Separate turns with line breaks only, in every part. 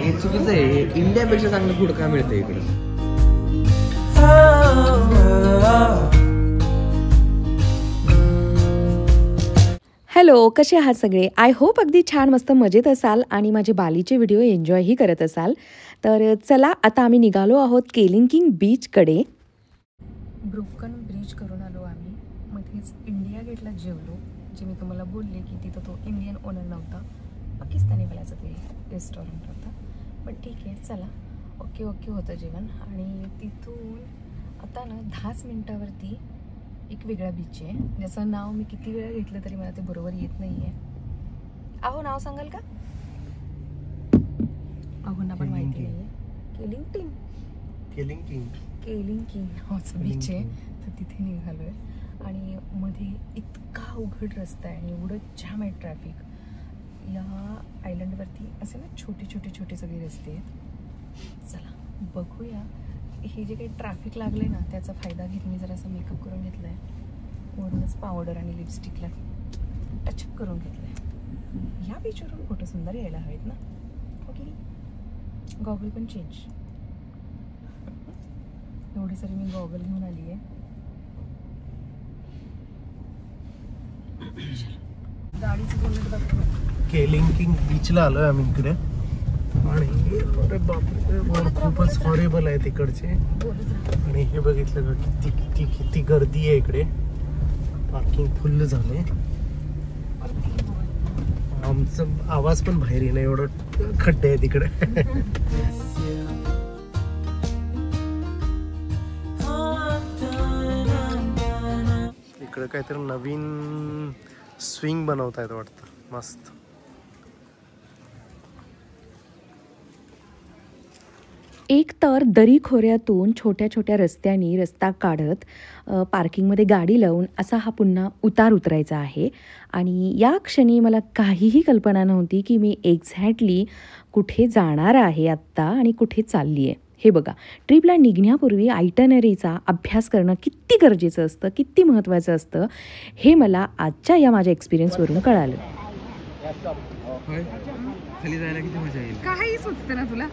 हे चुकीचं आहे. इंडियापेक्षा चांगलं फूड का मिळतं इकडे?
हॅलो, कसे आहात सगळे? आय होप अगदी छान मस्त मजेत असाल आणि माझे बालीचे व्हिडिओ एन्जॉयही करत असाल. तर चला आता आम्ही निघालो आहोत केलिंकिंग बीचकडे. ब्रुकन ब्रिज करून आलो आम्ही. मध्येच इंडिया गेटला जेवलो, जे मी तुम्हाला बोलले की तिथं तो इंडियन ओनर नव्हता, पाकिस्तानी वाल्याचं ते रेस्टॉरंट होतं. पण ठीक आहे, चला ओके होतं जेवण. आणि तिथून आता ना 10 मिनिटावरती एक वेगळा बीच आहे, ज्याचं नाव मी किती वेळा घेतलं तरी मला ते बरोबर येत नाही आहे. अहो, नाव सांगाल का? अहोंना पण माहिती नाही आहे. केलिंकिंग नावाचं बीच आहे. तर तिथे निघालोय आणि मध्ये इतका उघड रस्ता आहे आणि एवढं जाम आहे ट्रॅफिक. या आयलंडवरती असे ना छोटे सगळे रस्ते आहेत. चला बघूया. हे जे काही ट्रॅफिक लागले ना, त्याचा फायदा घेत मी जरासा मेकअप करून घेतलाय. वरूनच पावडर आणि लिपस्टिकला टचअप करून घेतलाय. ह्या बीचवरून फोटो सुंदर यायला हवेत ना. ओके, गॉगल पण चेंज. एवढी सारी मी गॉगल घेऊन आली आहे. गाडीचं बोलत बघतो.
केलिंकिंग बीचला आलोय आम्ही इकडे आणि अरे बापरे, खूपच हॉरेबल आहे तिकडचे. आणि हे बघितलं का किती गर्दी आहे इकडे. पार्किंग फुल झाले. आमचं आवाज पण बाहेर येणं, एवढं खड्डे आहे तिकडे. इकडे काहीतरी नवीन स्विंग बनवतायत वाटतं, मस्त.
एक तर दरी खोऱ्यातून छोट्या रस्त्याने रस्ता काढत पार्किंगमध्ये गाडी लावून असा हा पुन्हा उतार उतरायचा आहे. आणि या क्षणी मला काहीही कल्पना नव्हती की मी एक्झॅक्टली कुठे जाणार आहे आत्ता आणि कुठे चालली आहे. हे बघा, ट्रिपला निघण्यापूर्वी आयटनरीचा अभ्यास करणं किती गरजेचं असतं, किती महत्त्वाचं असतं, हे मला आजच्या या माझ्या एक्सपिरियन्सवरून कळालं.
खाली जायला किती मजा येईल.
काही सुचतं ना तुला?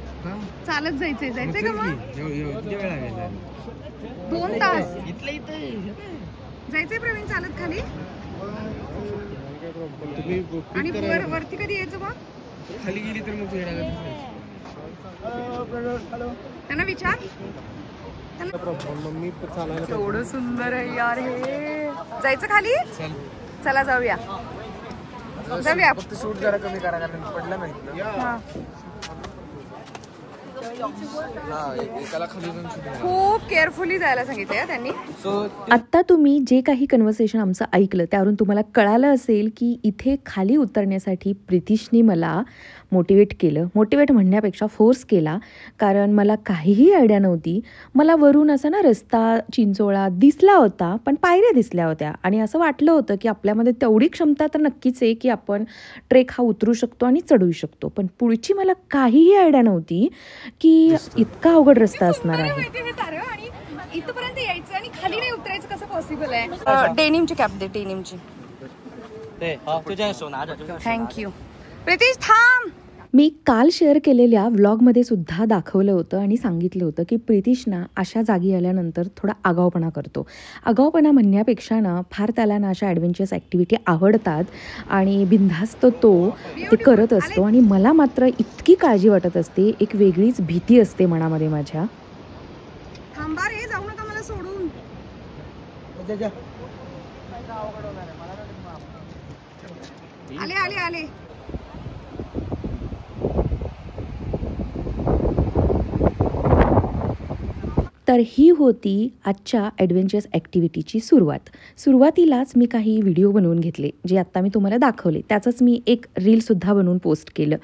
चालत जायचंय का? मग
किती वेळ लागेल?
2 तास
इथं
जायचंय प्रवीण चालत खाली. आणि वरती कधी यायचं मग?
खाली गेली तर मग
त्यांना विचार. एवढं सुंदर आहे यार हे. जायचं खाली? चला जाऊया.
फक्त शूट जरा कमी करा, कारण पडलं नाही.
खूप केअरफुली जायला सांगितलंय त्यांनी.
आत्ता तुम्ही जे काही कन्व्हर्सेशन आमचं ऐकलं त्यावरून तुम्हाला कळालं असेल की इथे खाली उतरण्यासाठी प्रितीशनी मला मोटिवेट म्हणण्यापेक्षा फोर्स केला. कारण मला काहीही आयडिया नव्हती. मला वरून असा ना रस्ता चिंचोळा दिसला होता, पण पायऱ्या दिसल्या होत्या आणि असं वाटलं होतं की आपल्यामध्ये तेवढी क्षमता तर नक्कीच आहे की आपण ट्रेक हा उतरू शकतो आणि चढू शकतो. पण पुढची मला काहीही आयडिया नव्हती की इतका अवघड रस्ता असणार आहे.
आणि इथपर्यंत यायचं आणि खाली नाही उतरायचं कसं पॉसिबल आहे? डेनिमची कॅप दे, डेनिमची. थँक्यू. प्रितीश थांब.
मी काल शेअर केलेल्या व्लॉगमध्ये सुद्धा दाखवलं होतं आणि सांगितलं होतं की प्रितीश ना अशा जागी आल्यानंतर थोडा आगाऊपणा करतो. आगाऊपणा म्हणण्यापेक्षा ना फार त्याला ना अशा ॲडव्हेंचरस ॲक्टिव्हिटी आवडतात आणि बिनधास्त तो ते करत असतो. आणि मला मात्र इतकी काळजी वाटत असते, एक वेगळीच भीती असते मनामध्ये माझ्या.
थांबा रे, जाऊ नका मला सोडून. आले.
तर ही होती आजच्या ॲडव्हेंचरस ॲक्टिव्हिटीची सुरुवातीलाच मी काही व्हिडिओ बनवून घेतले, जे आत्ता मी तुम्हाला दाखवले. त्याचंच मी एक रीलसुद्धा बनवून पोस्ट केलं.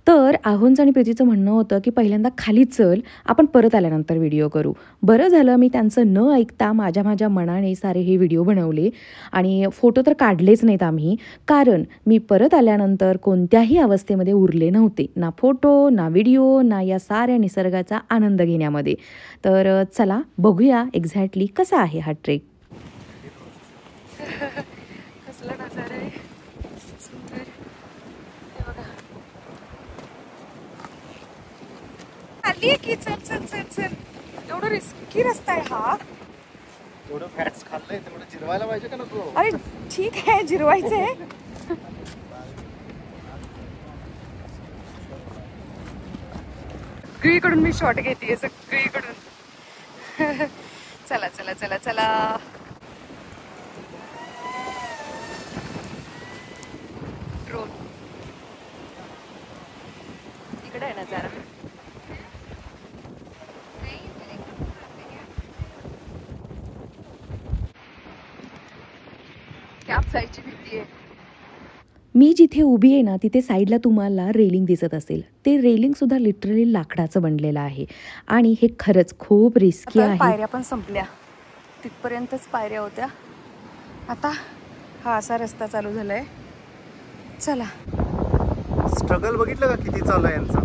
तर आहोंचं आणि प्रीतीचं म्हणणं होतं की पहिल्यांदा खाली चल, आपण परत आल्यानंतर व्हिडिओ करू. बरं झालं मी त्यांचं न ऐकता माझ्या मनाने सारे हे व्हिडिओ बनवले आणि फोटो तर काढलेच नाहीत आम्ही, कारण मी परत आल्यानंतर कोणत्याही अवस्थेमध्ये उरले नव्हते, ना फोटो ना व्हिडिओ ना या साऱ्या निसर्गाचा आनंद घेण्यामध्ये. तर चला बघूया एक्झॅक्टली कसा आहे हा ट्रेक.
कसला नजारा आहे, सुंदर. हे बघा ये की चल चल चल चल. एवढं रिस्की रस्ता आहे हा.
थोडं फॅट्स खाल्लंय तेवढं जिरवायला पाहिजे का नको?
अरे ठीक आहे, जिरवायचंय. सगळीकडून मी शॉट घेते, सगळीकडून. चला चला चला चला. ड्रोन इकडे आहे ना जरा. कॅप जायची भीती आहे.
मी जिथे उभी आहे ना तिथे साईडला तुम्हाला रेलिंग दिसत असेल. ते रेलिंगसुद्धा लिटरली लाकडाचं बनलेलं आहे आणि हे खरंच खूप रिस्की
आता
आहे.
पायऱ्या पण संपल्या, तिथपर्यंतच पायऱ्या होत्या. आता हा असा रस्ता चालू झालाय. चला.
स्ट्रगल बघितलं का किती चालू आहे यांचा.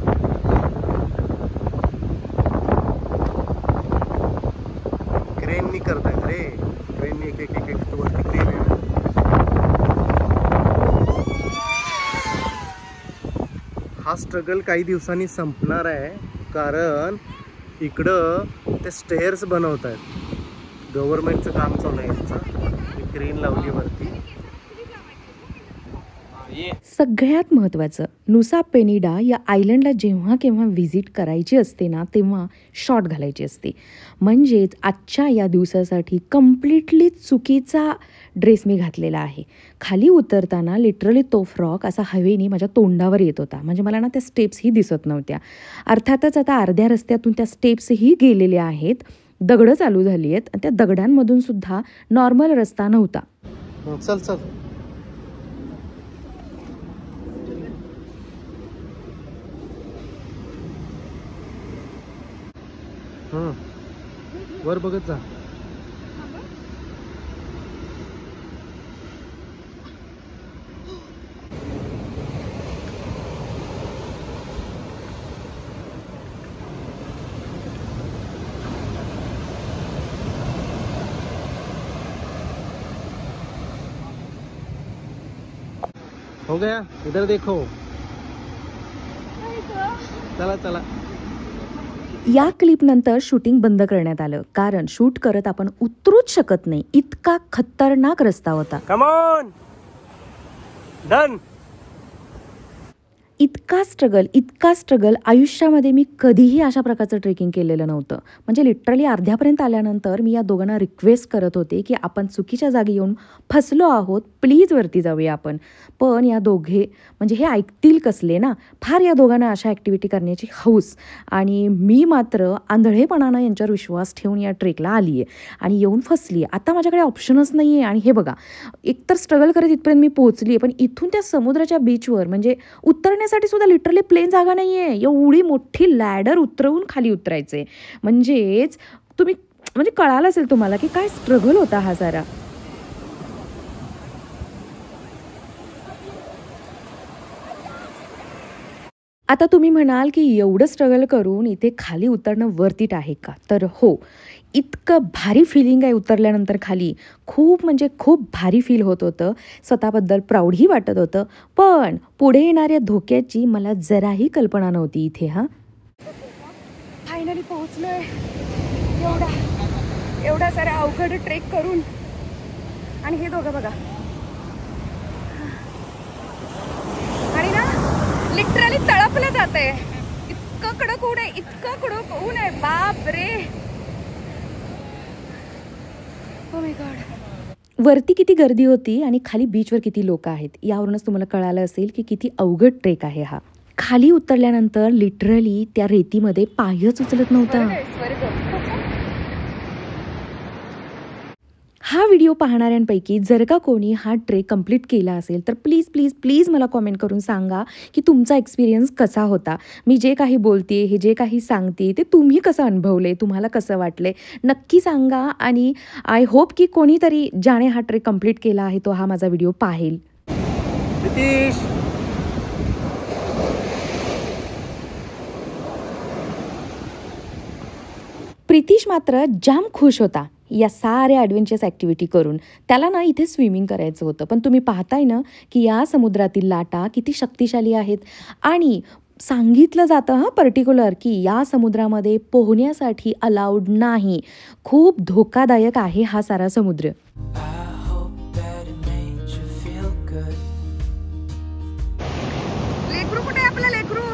क्रेननी करतायत रे, क्रेननी एक एक एक एक वरती क्रेन आहे ना. हा स्ट्रगल काही दिवसांनी संपणार आहे, कारण इकडं ते स्टेअर्स बनवत आहेत. गव्हर्नमेंटचं काम चालू आहे यांचं. क्रेन लावली वरती.
सगळ्यात महत्त्वाचं, नुसा पेनिडा या आयलंडला जेव्हा केव्हा व्हिजिट करायची असते ना तेव्हा शॉर्ट घालायची असते. म्हणजेच आजच्या या दिवसासाठी कम्प्लिटली चुकीचा ड्रेस मी घातलेला आहे. खाली उतरताना लिटरली तो फ्रॉक असा हवेने माझ्या तोंडावर येत होता. म्हणजे मला ना त्या स्टेप्सही दिसत नव्हत्या. अर्थातच आता अर्ध्या रस्त्यातून त्या स्टेप्सही गेलेल्या आहेत. दगडं चालू झाली आहेत आणि त्या दगडांमधून सुद्धा नॉर्मल रस्ता नव्हता.
चल चल. वर बघत जा. हो गया, इधर देखो. चला चला.
या क्लिपनंतर शूटिंग बंद करण्यात आलं, कारण शूट करत आपण उतरूच शकत नाही, इतका खतरनाक रस्ता होता.
Come on. डन. इतका स्ट्रगल आयुष्यामध्ये मी कधीही अशा प्रकारचं ट्रेकिंग केलेलं नव्हतं. म्हणजे लिटरली अर्ध्यापर्यंत आल्यानंतर मी या दोघांना रिक्वेस्ट करत होते की आपण चुकीच्या जागी येऊन फसलो आहोत, प्लीज वरती जाऊया आपण. पण या दोघे म्हणजे हे ऐकतील कसले ना. फार या दोघांना अशा ॲक्टिव्हिटी करण्याची हौस, आणि मी मात्र आंधळेपणानं यांच्यावर विश्वास ठेवून या ट्रेकला आली आहे आणि येऊन फसली आहे. आता माझ्याकडे ऑप्शनच नाही आहे. आणि हे बघा, एकतर स्ट्रगल करत इथपर्यंत मी पोहोचली आहे, पण इथून त्या समुद्राच्या बीचवर म्हणजे उतरण्यासाठी सुद्धा लिटरली प्लेन जागा नाही आहे. एवढी मोठी लॅडर उतरवून खाली उतरायचे. म्हणजेच तुम्ही म्हणजे कळालं असेल तुम्हाला की काय स्ट्रगल होता हा सारा. आता तुम्ही म्हणाल की एवढं स्ट्रगल करून इथे खाली उतरणं वर्थ इट आहे का? तर हो, इतकं भारी फिलिंग आहे उतरल्यानंतर खाली. खूप म्हणजे खूप भारी फील होत होतं. स्वतःबद्दल प्राऊडही वाटत होतं. पण पुढे येणाऱ्या धोक्याची मला जराही कल्पना नव्हती इथे.
फायनली पोहोचलोय. एवढा सारा अवघड ट्रेक करून. आणि हे दोघं बघा. आणि ना लिटरली तळपलं जातंय. इतकं कडक ऊन आहे, इतकं कडक ऊन आहे, बाप रे. Oh my God.
वरती किती गर्दी होती आणि खाली बीचवर किती लोक आहेत यावरूनच तुम्हाला कळालं असेल की किती अवघड ट्रेक आहे हा. खाली उतरल्यानंतर लिटरली त्या रेतीमध्ये पायच उचलत नव्हता. हा व्हिडिओ पाहणाऱ्यांपैकी जर का कोणी हा ट्रेक कंप्लीट केला असेल तर प्लीज प्लीज प्लीज मला कॉमेंट करून सांगा की तुमचा एक्सपिरियन्स कसा होता. मी जे काही बोलते, हे जे काही सांगते ते तुम्ही कसं अनुभवले, तुम्हाला कसं वाटले नक्की सांगा. आणि आय होप की कोणीतरी ज्याने हा ट्रेक कंप्लीट केला आहे तो हा माझा व्हिडिओ पाहेल. प्रितीश मात्र जाम खुश होता या साऱ्या ॲडव्हेंचरस ॲक्टिव्हिटी करून. त्याला ना इथे स्विमिंग करायचं होतं, पण तुम्ही पाहताय ना की या समुद्रातील लाटा किती शक्तिशाली आहेत. आणि सांगितलं जातं हां पर्टिक्युलर की या समुद्रामध्ये पोहण्यासाठी अलाउड नाही. खूप धोकादायक आहे हा सारा समुद्र.
लेकरू कुठे आपलं लेकरू?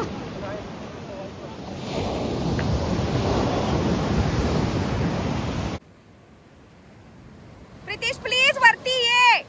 प्रितीश प्लीज वरती ये.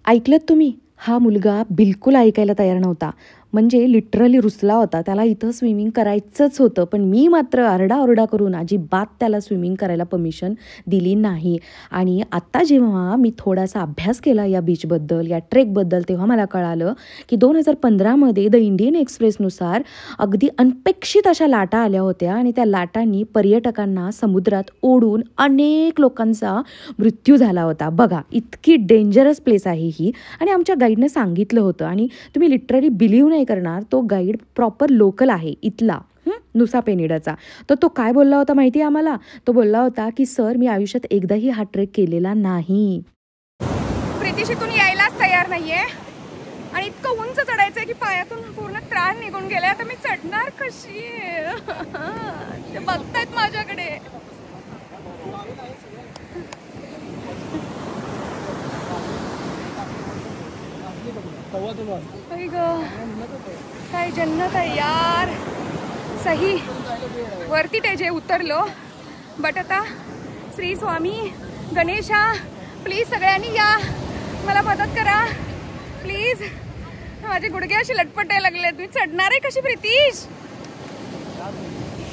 ऐकलत तुम्ही? हा मुलगा बिलकुल ऐकायला तयार नव्हता. म्हणजे लिटरली रुसला होता. त्याला इथं स्विमिंग करायचंच होतं, पण मी मात्र आरडाओरडा करून अजिबात त्याला स्विमिंग करायला परमिशन दिली नाही. आणि आत्ता जेव्हा मी थोडासा अभ्यास केला या बीचबद्दल, या ट्रेकबद्दल, तेव्हा मला कळालं की 2015मध्ये द इंडियन एक्सप्रेसनुसार अगदी अनपेक्षित अशा लाटा आल्या होत्या आणि त्या लाटांनी पर्यटकांना समुद्रात ओढून अनेक लोकांचा मृत्यू झाला होता. बघा, इतकी डेंजरस प्लेस आहे ही. आणि आमच्या गाईडनं सांगितलं होतं. आणि तुम्ही लिटरली बिलीव्ह नाही करणार, तो गाईड प्रॉपर लोकल आहे इथला, नुसा पेनिडाचा. तर तो काय बोलला होता माहिती आहे आम्हाला? तो बोलला होता की सर, मी आयुष्यात एकदाही हा ट्रेक केलेला नाही.
प्रितीश इथून यायलाच तयार नाहीये आणि इतकं उंच चढायचंय की पायातून पूर्ण त्राण निघून गेलाय. आता मी चढणार कशी? ते बघतायत माझ्याकडे. काय जन्नत आहे यार. सही वरती टेजे उतरलो, बट आता श्री स्वामी गणेशा प्लीज सगळ्यांनी या, मला मदत करा प्लीज. माझे गुडघे असे लटपटायला लागले. मी चढणार आहे कशी प्रितीश?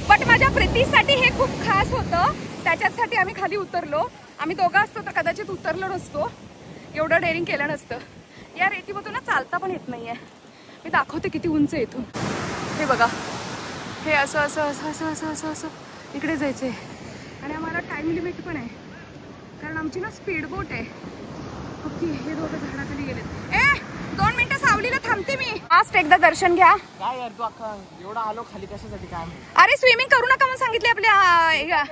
बट माझ्या प्रितीसाठी हे खूप खास होतं, त्याच्यासाठी आम्ही खाली उतरलो. आम्ही दोघं असतो तर कदाचित उतरलो नसतो, एवढं डेअरिंग केलं नसतं. या रेतीमधून ना चालता पण येत नाहीये. मी दाखवते किती उंच आहे इथून. हे बघा, हे असं असं असं असं असं असं असं इकडे जायचंय. आणि आम्हाला टाइम लिमिट पण आहे, कारण आमची ना स्पीड बोट आहे. ओके, हे दोघं झाडाखाली गेलेत. 2 मिनिटं सावलीला थांबते मी. फास्ट एकदा दर्शन घ्या.
काय यार, तू अख्खा एवढा आलो खाली कशासाठी? काय
अरे स्विमिंग करू नका म्हणून सांगितले आपल्या.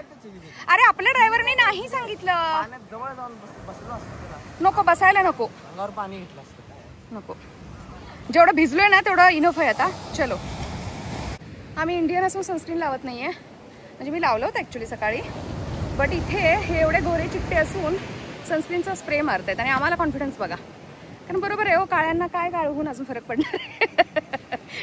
अरे आपल्या ड्रायव्हरने नाही सांगितलं.
पाण्यात जवळ जाऊन बसलो असतो.
नको बसायला, नको
अंगावर पाणी घेतलं असतं.
नको. जेवढं भिजलोय ना तेवढं इनफ आहे आता. चलो. आम्ही इंडियन असून सनस्क्रीन लावत नाहीये. म्हणजे मी लावलं होतं ॲक्च्युली सकाळी, बट इथे हे एवढे गोरे चिट्टे असून सनस्क्रीनचा स्प्रे मारतायत. आणि आम्हाला कॉन्फिडन्स बघा, कारण बरोबर आहे हो, काळ्यांना काय काळहून अजून फरक पडणार.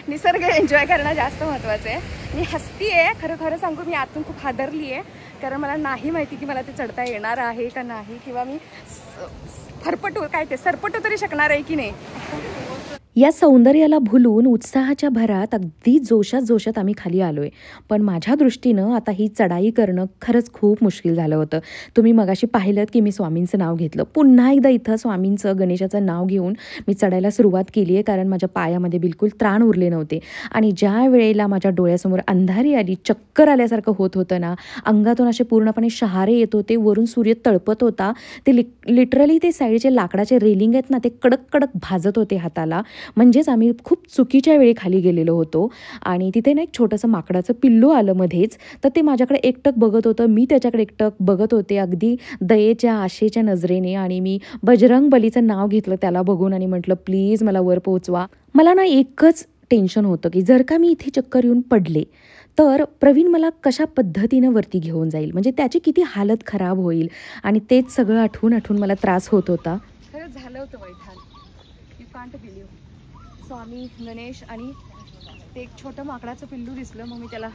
निसर्ग एन्जॉय करणं जास्त महत्त्वाचं आहे. मी हसती आहे, खरं खरं सांगू, मी आतून खूप हादरली आहे, कारण मला नाही माहिती की मला ते चढता येणार आहे का नाही, किंवा मी फरपटू काय ते सरपटू तरी शकणार आहे की नाही.
या सौंदर्याला भुलून उत्साहाच्या भरात अगदी जोशात जोशात आम्ही खाली आलोय. पण माझ्या दृष्टीनं आता ही चढाई करणं खरंच खूप मुश्किल झालं होतं. तुम्ही मगाशी पाहिलं की मी स्वामींचं नाव घेतलं. पुन्हा एकदा इथं स्वामींचं, गणेशाचं नाव घेऊन मी चढायला सुरुवात केली आहे, कारण माझ्या पायामध्ये बिलकुल त्राण उरले नव्हते. आणि ज्या वेळेला माझ्या डोळ्यासमोर अंधारी आली, चक्कर आल्यासारखं होत होतं ना, अंगातून असे पूर्णपणे शहारे येत होते, वरून सूर्य तळपत होता. ते लिटरली ते साईडचे लाकडाचे रेलिंग आहेत ना, ते कडक कडक भाजत होते हाताला. म्हणजेच आम्ही खूप चुकीच्या वेळी खाली गेलेलो होतो. आणि तिथे ना एक छोटंसं माकडाचं पिल्लू आलं मध्येच, तर ते माझ्याकडे एकटक बघत होतं, मी त्याच्याकडे एकटक बघत होते, अगदी दयेच्या आशेच्या नजरेने. आणि मी बजरंग बलीचं नाव घेतलं त्याला बघून आणि म्हटलं प्लीज मला वर पोहोचवा. मला ना एकच टेन्शन होतं की जर का मी इथे चक्कर येऊन पडले तर प्रवीण मला कशा पद्धतीनं वरती घेऊन जाईल, म्हणजे त्याची किती हालत खराब होईल. आणि तेच सगळं आठवून आठवून मला त्रास होत होता.
खरंच झालं होतं वैठान. You can't believe. Swami, Ganesh आणि ते एक छोटं माकडाचं पिल्लू दिसलं. मग मी त्याला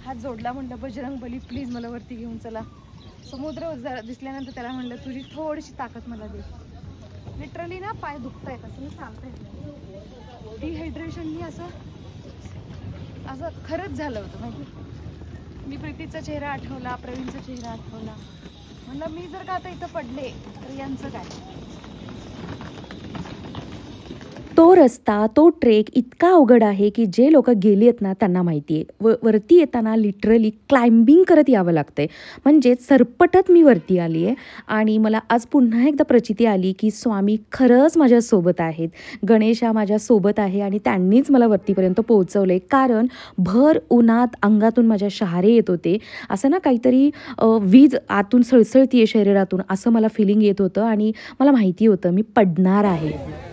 हात जोडला, म्हणलं बजरंग बली प्लीज मला वरती घेऊन चला. समुद्र दिसल्यानंतर त्याला म्हणलं तुझी थोडीशी ताकद मला दे. लिटरली ना पाय दुखतायत, असं मी चालता येत नाही. डिहायड्रेशननी असं खरंच झालं होतं माहिती. मी प्रीतीचा चेहरा आठवला, प्रवीणचा चेहरा आठवला. म्हणलं मी जर का आता इथं पडले तर यांचं काय.
तो रस्ता, तो ट्रेक इतका अवघड आहे की जे लोक गेली आहेत ना त्यांना माहिती आहे. वरती येताना लिटरली क्लाइम्बिंग करत यावं लागतंय. म्हणजे सरपटत मी वरती आली आहे. आणि मला आज पुन्हा एकदा प्रचिती आली की स्वामी खरंच माझ्यासोबत आहेत, गणेशा माझ्यासोबत आहे आणि त्यांनीच मला वरतीपर्यंत पोहोचवले. कारण भर उन्हात अंगातून माझ्या शहारे येत होते. असं ना काहीतरी वीज आतून सळसळतीये शरीरातून, असं मला फिलिंग येत होतं. आणि मला माहिती होतं मी पडणार आहे.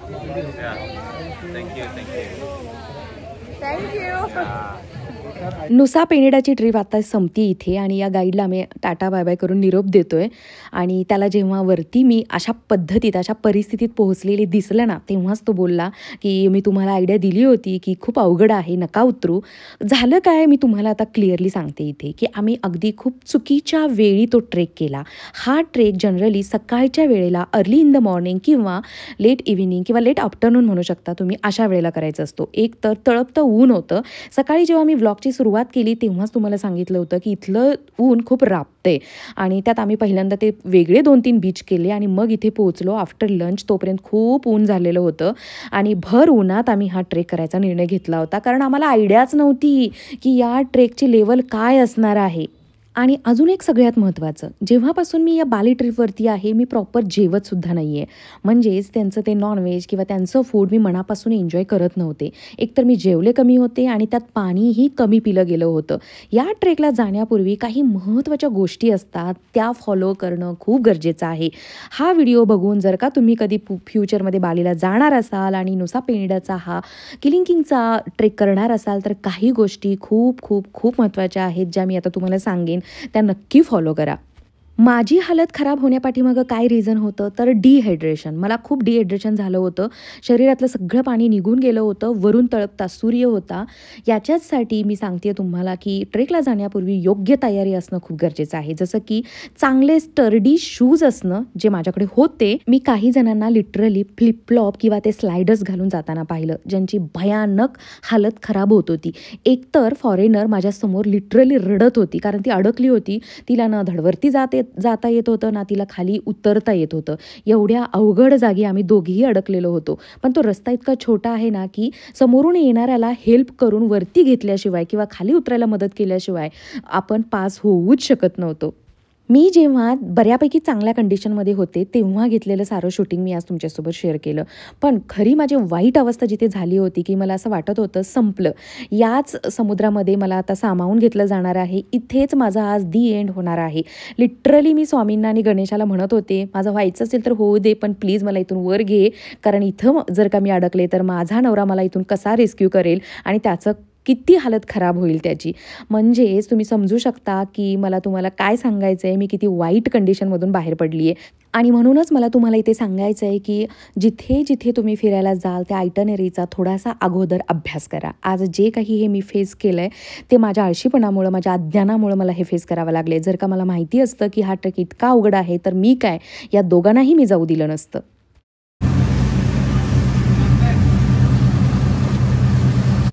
Thank you.
थँक्यू.
नुसा पेनेडाची ट्रिप आता संपती इथे आणि या गाईडला आम्ही टाटा बाय बाय करून निरोप देतोय. आणि त्याला जेव्हा वरती मी अशा पद्धतीत अशा परिस्थितीत पोहोचलेली दिसलं ना, तेव्हाच तो बोलला की मी तुम्हाला आयडिया दिली होती की खूप अवघड आहे, नका उतरू. झालं काय मी तुम्हाला आता क्लिअरली सांगते इथे की आम्ही अगदी खूप चुकीच्या वेळी तो ट्रेक केला. हा ट्रेक जनरली सकाळच्या वेळेला अर्ली इन द मॉर्निंग किंवा लेट इव्हिनिंग किंवा लेट आफ्टरनून म्हणू शकता तुम्ही, अशा वेळेला करायचा असतो. एक तर तळपतं ऊन होतं. सकाळी जेव्हा मी व्लॉगची सुरुवात केली तेव्हाच तुम्हाला सांगितलं होतं की इथलं ऊन खूप राबते आणि त्यात आम्ही पहिल्यांदा ते वेगळे 2-3 बीच केले आणि मग इथे पोहोचलो आफ्टर लंच. तोपर्यंत खूप ऊन झालेलं होतं आणि भर उन्हात आम्ही हा ट्रेक करायचा निर्णय घेतला होता, कारण आम्हाला आयडियाच नव्हती की या ट्रेकची लेवल काय असणार आहे. आणि अजून एक सगळ्यात महत्त्वाचं, जेव्हापासून मी या बाली ट्रिपवरती आहे मी प्रॉपर जेवतसुद्धा नाही आहे. म्हणजेच त्यांचं ते नॉनव्हेज किंवा त्यांचं फूड मी मनापासून एन्जॉय करत नव्हते. एकतर मी जेवले कमी होते आणि त्यात पाणीही कमी पिलं गेलं होतं. या ट्रेकला जाण्यापूर्वी काही महत्त्वाच्या गोष्टी असतात, त्या फॉलो करणं खूप गरजेचं आहे. हा व्हिडिओ बघून जर का तुम्ही कधी फ्युचरमध्ये बालीला जाणार असाल आणि नुसा पेनेडाचा हा किलिंकिंगचा ट्रेक करणार असाल तर काही गोष्टी खूप खूप खूप महत्त्वाच्या आहेत ज्या मी आता तुम्हाला सांगेन, त्या नक्की फॉलो करा. माझी हालत खराब होण्यापाठीमागं काय रिझन होतं तर डिहायड्रेशन. मला खूप डिहायड्रेशन झालं होतं. शरीरातलं सगळं पाणी निघून गेलं होतं. वरून तळपता सूर्य होता. याच्याचसाठी मी सांगते तुम्हाला की ट्रेकला जाण्यापूर्वी योग्य तयारी असणं खूप गरजेचं आहे. जसं की चांगले स्टर्डी शूज असणं, जे माझ्याकडे होते. मी काही जणांना लिटरली फ्लिपफ्लॉप किंवा ते स्लायडर्स घालून जाताना पाहिलं, ज्यांची भयानक हालत खराब होत होती. एकतर फॉरेनर माझ्यासमोर लिटरली रडत होती, कारण ती अडकली होती. तिला ना धडवरती जाता येत होतं ना तिला खाली उतरता येत होतं. एवढ्या अवघड जागी आम्ही दोघीही अडकलेलो होतो. पण तो रस्ता इतका छोटा आहे ना की समोरून येणाऱ्याला हेल्प करून वरती घेतल्याशिवाय किंवा खाली उतरायला मदत केल्याशिवाय आपण पास होऊच शकत नव्हतो. मी जेव्हा बऱ्यापैकी चांगल्या कंडिशनमध्ये होते तेव्हा घेतलेलं सारं शूटिंग मी आज तुमच्यासोबत शेअर केलं. पण खरी माझी वाईट अवस्था जिथे झाली होती की मला असं वाटत होतं संपलं, याच समुद्रामध्ये मला आता सामावून घेतलं जाणार आहे, इथेच माझा आज दी एंड होणार आहे. लिटरली मी स्वामींना आणि गणेशाला म्हणत होते माझं व्हायचं असेल तर होऊ दे, पण प्लीज मला इथून वर घे, कारण इथं जर का मी अडकले तर माझा नवरा मला इथून कसा रेस्क्यू करेल आणि त्याचं किती हालत खराब होईल त्याची. म्हणजेच तुम्ही समजू शकता की मला तुम्हाला काय सांगायचं आहे, मी किती वाईट कंडिशनमधून बाहेर पडली आहे. आणि म्हणूनच मला तुम्हाला इथे सांगायचं आहे की जिथे जिथे तुम्ही फिरायला जाल त्या आयटनरीचा थोडासा अगोदर अभ्यास करा. आज जे काही हे मी फेस केलं आहे ते माझ्या आळशीपणामुळं, माझ्या अज्ञानामुळं मला हे फेस करावं लागले. जर का मला माहिती असतं की हा ट्रेक इतका अवघड आहे तर मी काय या दोघांनाही मी जाऊ दिलं नसतं.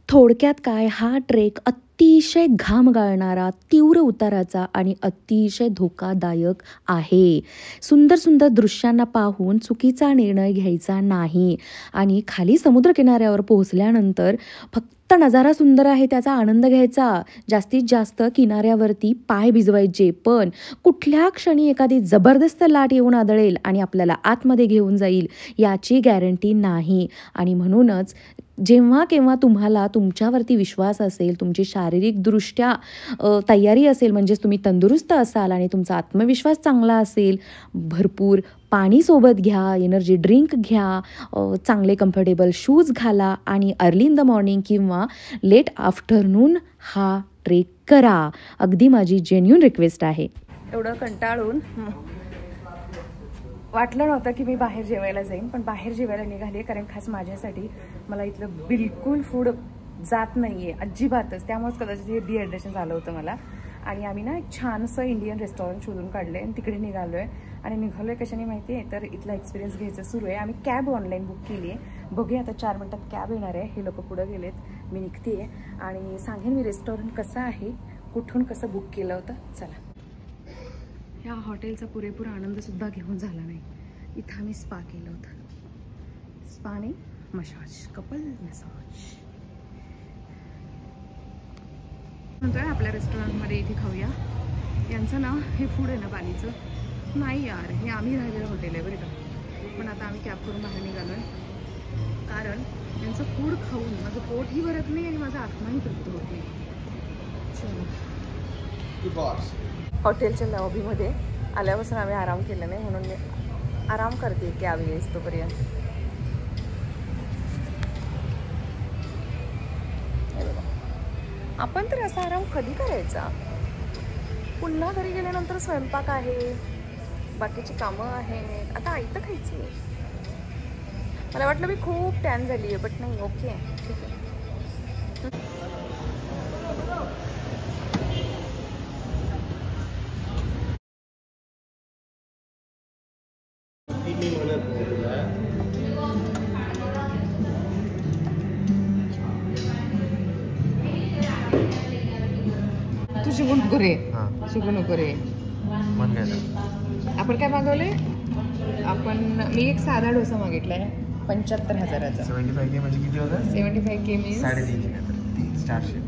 थोडक्यात काय, हा ट्रेक अतिशय घाम गाळणारा, तीव्र उताराचा आणि अतिशय धोकादायक आहे. सुंदर सुंदर दृश्यांना पाहून चुकीचा निर्णय घ्यायचा नाही आणि खाली समुद्रकिनाऱ्यावर पोहोचल्यानंतर फक्त नजारा सुंदर आहे त्याचा आनंद घ्यायचा. जास्तीत जास्त किनाऱ्यावरती पाय भिजवायचे, पण कुठल्या क्षणी एखादी जबरदस्त लाट येऊन आदळेल आणि आपल्याला आतमध्ये घेऊन जाईल याची गॅरंटी नाही. आणि म्हणूनच जेव्हा केव्हा तुम्हाला तुमच्यावरती विश्वास असेल, तुमची शारीरिकदृष्ट्या तयारी असेल, म्हणजेच तुम्ही तंदुरुस्त असाल आणि तुमचा आत्मविश्वास चांगला असेल, भरपूर पाणी सोबत घ्या, एनर्जी ड्रिंक घ्या, चांगले कम्फर्टेबल शूज घाला आणि अर्ली इन द मॉर्निंग किंवा लेट आफ्टरनून हा ट्रेक करा. अगदी माझी जेन्युइन रिक्वेस्ट आहे.
एवढं कंटाळून वाटलं नव्हतं की मी बाहेर जेवायला जाईन, पण बाहेर जेवायला निघाले, कारण खास माझ्यासाठी मला इथलं बिलकुल फूड जात नाही आहे अजिबातच. त्यामुळेच कदाचित हे डिहायड्रेशन झालं होतं मला. आणि आम्ही ना एक छानसं इंडियन रेस्टॉरंट शोधून काढलं आहे आणि तिकडे निघालो आहे. आणि निघालो आहे कशाने माहिती आहे, तर इथला एक्सपिरियन्स घ्यायचं सुरू आहे. आम्ही कॅब ऑनलाईन बुक केली आहे. बघूया आता 4 मिनिटात कॅब येणार आहे. हे लोक पुढं गेलेत, मी निघते आहे आणि सांगेन मी रेस्टॉरंट कसं आहे, कुठून कसं बुक केलं होतं. चला. ह्या हॉटेलचा पुरेपूर आनंदसुद्धा घेऊन झाला नाही. इथं आम्ही स्पा केलं होतं. स्पा नाही, मसाज, कपल मसाज. म्हणतोय आपल्या रेस्टॉरंटमध्ये इथे खाऊया. यांचं ना हे फूड आहे ना बालीचं नाही यार, हे आम्ही राहिलेलं हॉटेल आहे बरं का. पण आता आम्ही कॅब करून बाहेर निघालो आहे, कारण यांचं फूड खाऊन माझं पोटही भरत नाही आणि माझा आत्माही तृप्त होत नाही. हॉटेलच्या लॉबीमध्ये आल्यापासून आम्ही आराम केला नाही, म्हणून मी आराम करते कॅब येईस तोपर्यंत. आपण तर असा आराम कधी करायचा? पुन्हा घरी गेल्यानंतर स्वयंपाक आहे, बाकीची कामं आहेत. आता आयतं खायची. मला वाटलं मी खूप टॅन झाली आहे, बट नाही. ओके, ठीक आहे.
तू शिकू नको रे, शिकू नको रे. आपण काय मागवले? मी एक साधा डोसा मागितलाय 75,000चा.
75K म्हणजे किती होतं?
75K means
450.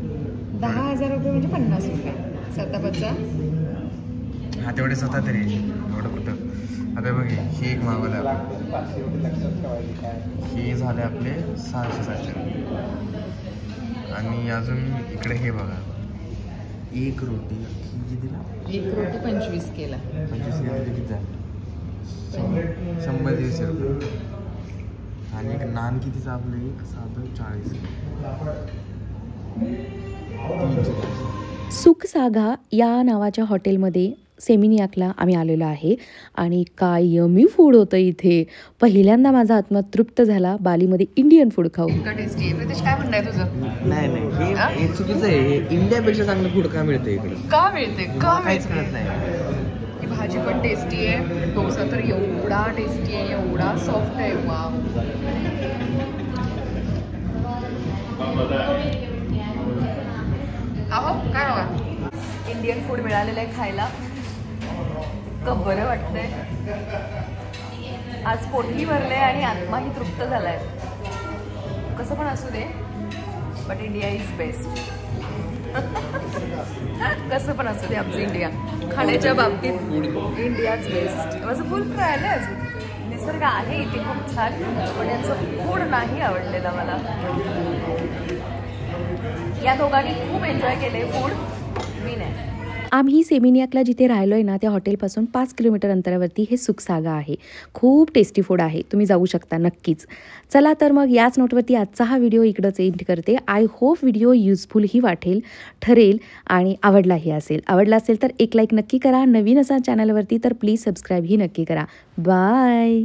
10,000 रुपये म्हणजे 50 रुपये. सतापतचा
हा तेवढे स्वतः तरी एवढं कुठं. आता बघ हे एक मागवलं आपण, हे झाले आपले 600 आणि अजून इकडे हे बघा, एक रोटी कितीला?
एक रोटी 25 केला.
25 म्हणजे किती झालं? 100-120 रुपये. आणि एक नान कितीचं आपलं? एक साधं 40.
सुखसागा या नावाच्या हॉटेलमध्ये सेमिनियाकला आम्ही आलेलो आहे आणि काय यमी फूड होतं इथे. पहिल्यांदा माझा आत्मा तृप्त झाला बालीमध्ये इंडियन फूड खाऊन.
इतकं टेस्टी आहे. प्रदेश काय म्हणणं आहे तुझं?
नाही हे चुकीचं आहे. हे इंडियापेक्षा चांगलं फूड का मिळतं इकडे?
का मिळते?
काहीच कळत नाही.
ही भाजी पण टेस्टी आहे. डोसा तर एवढा टेस्टी आहे, एवढा सॉफ्ट आहे. वाव. अहो काय हवा?
इंडियन फूड मिळालेलं आहे खायला. इतकं बरं वाटतंय. आज पोटही भरले आणि आत्माही तृप्त झालाय. कसं पण असू दे, बट इंडिया इज बेस्ट. कसं पण असू दे, आमचं इंडिया खाण्याच्या बाबतीत इंडियाज बेस्ट. माझं फुल राहिलं आहे अजून. निसर्ग आहे इथे खूप छान, पण याचं फूड नाही आवडलेलं मला. या दोघांनी खूप एन्जॉय केले फूड, मी नाही.
आम्ही सेमिनियाकला जिथे राहिलो आहे ना, त्या हॉटेलपासून 5 किलोमीटर अंतरावरती हे सुखसागा आहे. खूप टेस्टी फूड आहे, तुम्ही जाऊ शकता नक्कीच. चला तर मग याच नोटवरती आजचा हा व्हिडिओ इकडंच एंड करते. आय होप व्हिडिओ युजफुलही ठरेल आणि आवडला असेल तर एक लाईक नक्की करा. नवीन असाल चॅनलवरती तर प्लीज सबस्क्राईबही नक्की करा. बाय.